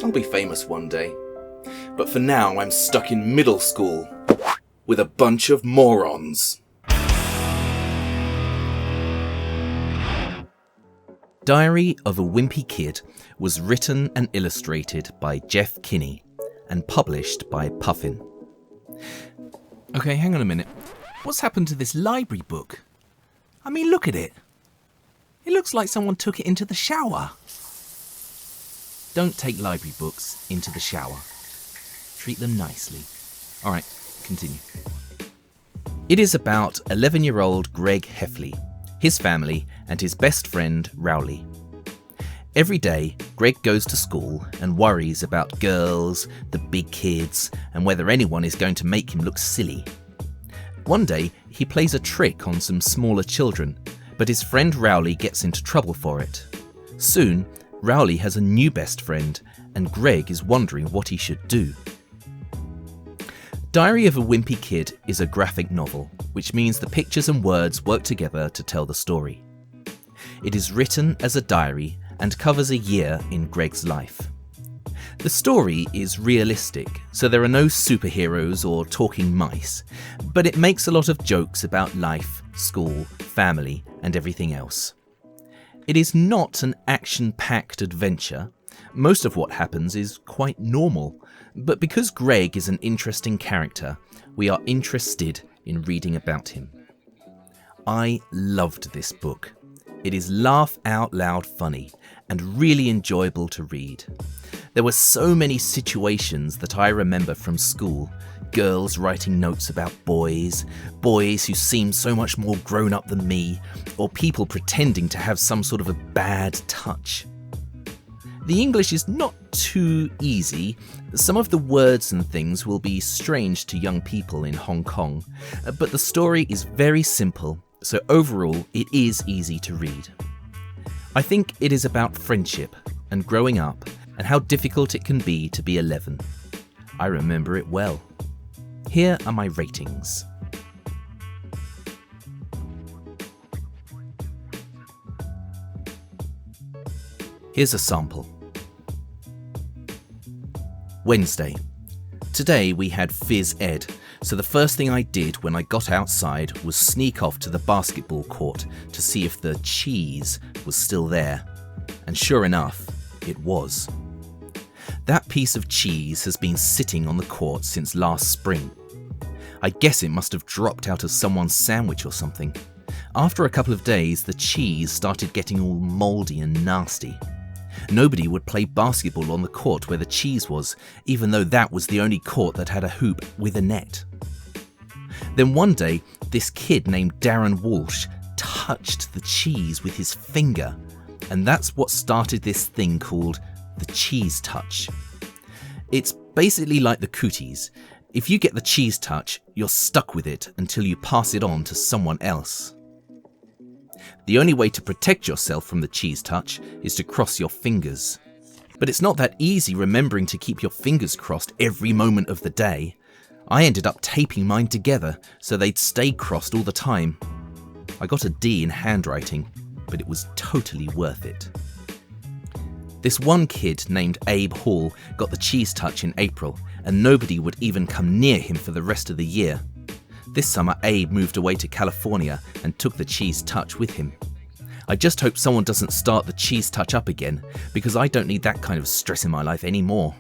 I'll be famous one day. But for now, I'm stuck in middle school with a bunch of morons. Diary of a Wimpy Kid was written and illustrated by Jeff Kinney and published by Puffin. Okay, hang on a minute. What's happened to this library book? I mean, look at it. It looks like someone took it into the shower. Don't take library books into the shower. Treat them nicely. All right, continue. It is about 11-year-old Greg Heffley, his family, and his best friend, Rowley. Every day, Greg goes to school and worries about girls, the big kids, and whether anyone is going to make him look silly. One day, he plays a trick on some smaller children, but his friend Rowley gets into trouble for it. Soon, Rowley has a new best friend, and Greg is wondering what he should do. Diary of a Wimpy Kid is a graphic novel, which means the pictures and words work together to tell the story. It is written as a diary and covers a year in Greg's life. The story is realistic, so there are no superheroes or talking mice, but it makes a lot of jokes about life, school, family, and everything else. It is not an action-packed adventure. Most of what happens is quite normal, but because Greg is an interesting character, we are interested in reading about him. I loved this book. It is laugh-out-loud funny and really enjoyable to read. There were so many situations that I remember from school. Girls writing notes about boys, boys who seemed so much more grown up than me, or people pretending to have some sort of a bad touch. The English is not too easy. Some of the words and things will be strange to young people in Hong Kong, but the story is very simple, so overall it is easy to read. I think it is about friendship and growing up and how difficult it can be to be 11. I remember it well. Here are my ratings. Here's a sample. Wednesday. Today we had phys ed, so the first thing I did when I got outside was sneak off to the basketball court to see if the cheese was still there. And sure enough, it was. That piece of cheese has been sitting on the court since last spring. I guess it must have dropped out of someone's sandwich or something. After a couple of days, the cheese started getting all mouldy and nasty. Nobody would play basketball on the court where the cheese was, even though that was the only court that had a hoop with a net. Then one day, this kid named Darren Walsh touched the cheese with his finger, and that's what started this thing called the cheese touch. It's basically like the cooties. If you get the cheese touch, you're stuck with it until you pass it on to someone else. The only way to protect yourself from the cheese touch is to cross your fingers. But it's not that easy remembering to keep your fingers crossed every moment of the day. I ended up taping mine together so they'd stay crossed all the time. I got a D in handwriting, but it was totally worth it. This one kid named Abe Hall got the cheese touch in April, and nobody would even come near him for the rest of the year. This summer, Abe moved away to California and took the cheese touch with him. I just hope someone doesn't start the cheese touch up again, because I don't need that kind of stress in my life anymore.